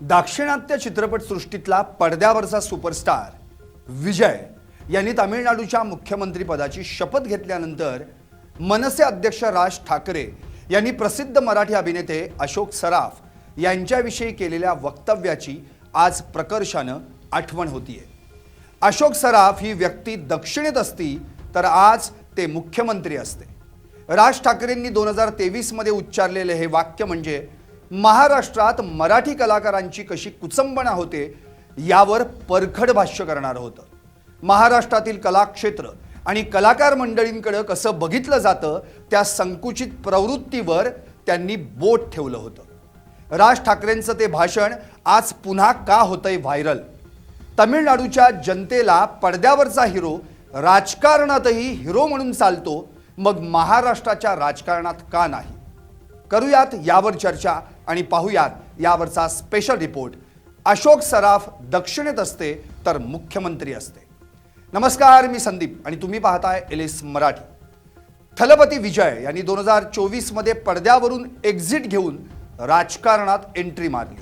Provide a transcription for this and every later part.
दाक्षिणात्य चित्रपटसृष्टीतला पडद्यावरचा सुपरस्टार विजय यांनी तामिळनाडूच्या मुख्यमंत्रीपदाची शपथ घेतल्यानंतर मनसे अध्यक्ष राज ठाकरे यांनी प्रसिद्ध मराठी अभिनेते अशोक सराफ यांच्याविषयी केलेल्या वक्तव्याची आज प्रकर्षानं आठवण होतीये। अशोक सराफ ही व्यक्ती दक्षिणेत असती तर आज ते मुख्यमंत्री असते। राज ठाकरेंनी 2023 मध्ये उच्चारलेले हे वाक्य म्हणजे महाराष्ट्रात मराठी कलाकारांची कशी कुचंबणा होते यावर परखड भाष्य करणार होतं। महाराष्ट्रातील कलाक्षेत्र आणि कलाकार मंडळींकडे कसं बघितलं जातं त्या संकुचित प्रवृत्तीवर त्यांनी बोट ठेवलं होतं। राज ठाकरेंचं ते भाषण आज पुन्हा का होतंय व्हायरल? तमिळनाडूच्या जनतेला पडद्यावरचा हिरो राजकारणातही हिरो म्हणून चालतो, मग महाराष्ट्राच्या राजकारणात का नाही? करूयात यावर चर्चा आणि पाहूयात यावरचा स्पेशल रिपोर्ट। अशोक सराफ दक्षिणेत असते तर मुख्यमंत्री असते। नमस्कार, मी संदीप आणि तुम्ही पाहताय एलिस मराठी। थलपती विजय यांनी 2024 मध्ये पडद्यावरून एक्झिट घेऊन राजकारणात एंट्री मारली।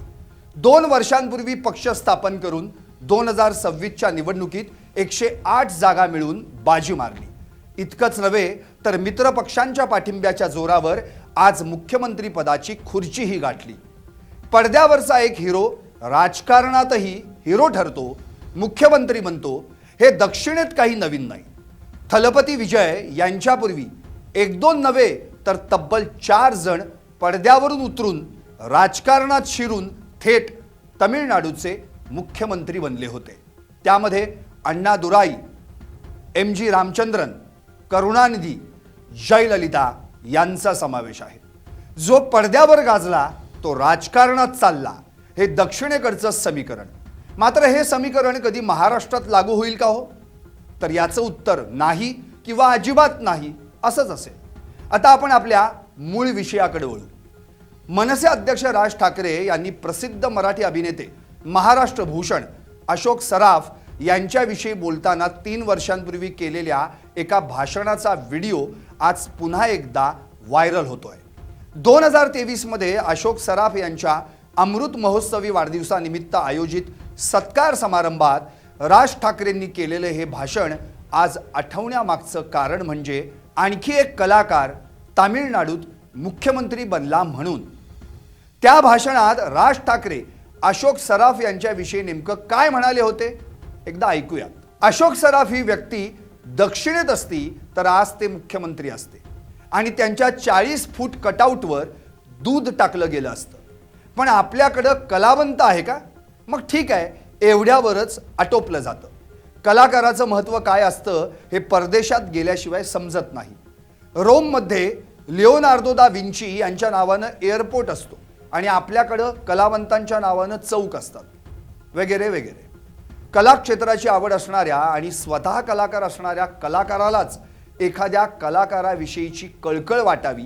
2 वर्षांपूर्वी पक्ष स्थापन करून 2026च्या निवडणुकीत 108 जागा मिळवून बाजी मारली। इतकंच नव्हे तर मित्र पक्षांच्या पाठिंब्याच्या जोरावर आज मुख्यमंत्री पदाची खुर्चीही गाठली। पडद्यावरचा एक हिरो राजकारणातही हिरो ठरतो, मुख्यमंत्री बनतो, हे दक्षिणेत काही नवीन नाही। थलपती विजय यांच्यापूर्वी 1-2 नव्हे तर तब्बल 4 जण पडद्यावरून उतरून राजकारणात शिरून थेट तमिळनाडूचे मुख्यमंत्री बनले होते। त्यामध्ये अण्णादुराई, MG रामचंद्रन, करुणानिधी, जयललिता यांचा समावेश आहे। जो पडद्यावर गाजला तो राजकारणात चालला, हे दक्षिणेकडचं समीकरण। मात्र हे समीकरण कधी महाराष्ट्रात लागू होईल का हो? तर याचं उत्तर नाही किंवा अजिबात नाही असंच असेल। आता आपण आपल्या मूळ विषयाकडे वळू। मनसे अध्यक्ष राज ठाकरे यांनी प्रसिद्ध मराठी अभिनेते महाराष्ट्र भूषण अशोक सराफ यांच्याविषयी बोलताना 3 वर्षांपूर्वी केलेल्या एका भाषणाचा व्हिडिओ आज पुन्हा एकदा व्हायरल होतोय। 2023 मध्ये अशोक सराफ यांच्या अमृत महोत्सवी वाढदिवसानिमित्त आयोजित सत्कार समारंभात राज ठाकरेंनी केलेले हे भाषण आज आठवण्यामागचं कारण म्हणजे आणखी एक कलाकार तामिळनाडूत मुख्यमंत्री बनला म्हणून। त्या भाषणात राज ठाकरे अशोक सराफ यांच्याविषयी नेमकं काय म्हणाले होते एकदा ऐकूया। अशोक सराफ ही व्यक्ती दक्षिणेत असती तर आज ते मुख्यमंत्री असते आणि त्यांच्या 40 फूट कटआउटवर दूध टाकलं गेलं असतं। पण आपल्याकडं कलावंत आहे का? मग ठीक आहे, एवढ्यावरच आटोपलं जातं। कलाकाराचं महत्त्व काय असतं हे परदेशात गेल्याशिवाय समजत नाही। रोममध्ये लिओनार्दो दा विंची यांच्या नावानं एअरपोर्ट असतो आणि आपल्याकडं कलावंतांच्या नावानं चौक असतात वगैरे वगैरे। कला क्षेत्राची आवड असणाऱ्या आणि स्वतः कलाकार असणाऱ्या कलाकारालाच एखाद्या कलाकाराविषयीची कळकळ वाटावी,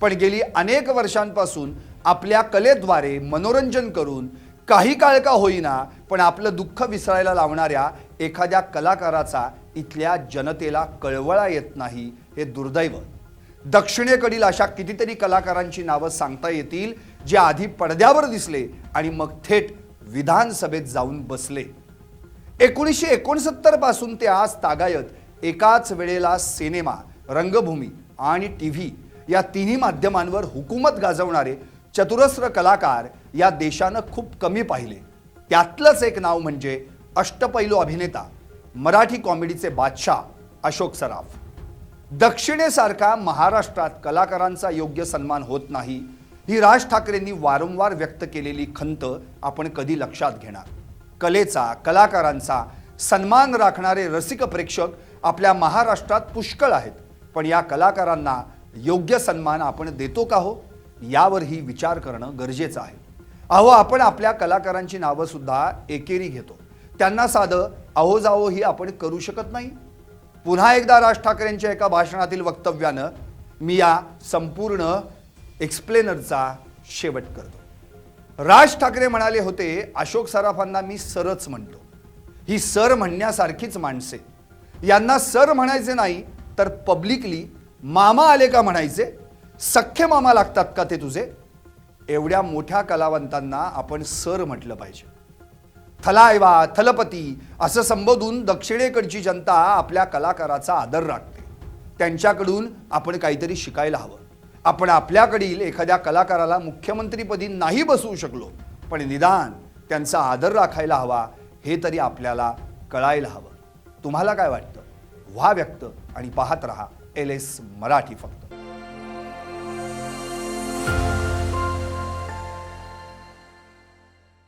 पण गेली अनेक वर्षांपासून आपल्या कलेद्वारे मनोरंजन करून काही काळ का होईना पण आपलं दुःख विसरायला लावणाऱ्या एखाद्या कलाकाराचा इथल्या जनतेला कळवळा येत नाही, हे दुर्दैव। दक्षिणेकडील अशा कितीतरी कलाकारांची नावं सांगता येतील जे आधी पडद्यावर दिसले आणि मग थेट विधानसभेत जाऊन बसले। 1969 पासून ते आज तागायत एकाच वेळेला सिनेमा, रंगभूमी आणि टीव्ही या तिन्ही माध्यमांवर हुकूमत गाजवणारे चतुरस्र कलाकार या देशानं खूप कमी पाहिले। त्यातलंच एक नाव म्हणजे अष्टपैलू अभिनेता, मराठी कॉमेडीचे बादशाह अशोक सराफ। दक्षिणेसारखा महाराष्ट्रात कलाकारांचा योग्य सन्मान होत नाही, ही राज ठाकरेंनी वारंवार व्यक्त केलेली खंत आपण कधी लक्षात घेणार? कलेचा, कलाकारांचा सन्मान राखणारे रसिक प्रेक्षक आपल्या महाराष्ट्रात पुष्कळ आहेत, पण या कलाकारांना योग्य सन्मान आपण देतो का हो? यावरही विचार करणं गरजेचं आहे। अहो, आपण आपल्या कलाकारांची नावं सुद्धा एकेरी घेतो, त्यांना साधं अहो जावो ही आपण करू शकत नाही। पुन्हा एकदा राज ठाकरेंच्या एका भाषणातील वक्तव्यानं मी या संपूर्ण एक्सप्लेनरचा शेवट करतो। राज ठाकरे म्हणाले होते, अशोक सराफांना मी सरच म्हणतो। ही सर म्हणण्यासारखीच माणसे, यांना सर म्हणायचे नाही तर पब्लिकली मामा आले का म्हणायचे? सख्खे मामा लागतात का ते तुझे? एवढ्या मोठ्या कलावंतांना आपण सर म्हटलं पाहिजे. थलायवा, थलपती असं संबोधून दक्षिणेकडची जनता आपल्या कलाकाराचा आदर राखते. त्यांच्याकडून आपण काहीतरी शिकायला हवं. आपण आपल्याकडील एखाद्या कलाकाराला मुख्यमंत्रीपदी नाही बसवू शकलो, पण निदान त्यांचा आदर राखायला हवा हे तरी आपल्याला कळायला हवं. तुम्हाला काय वाटतं? व्हा व्यक्त आणि पाहत रहा LS मराठी फक्त.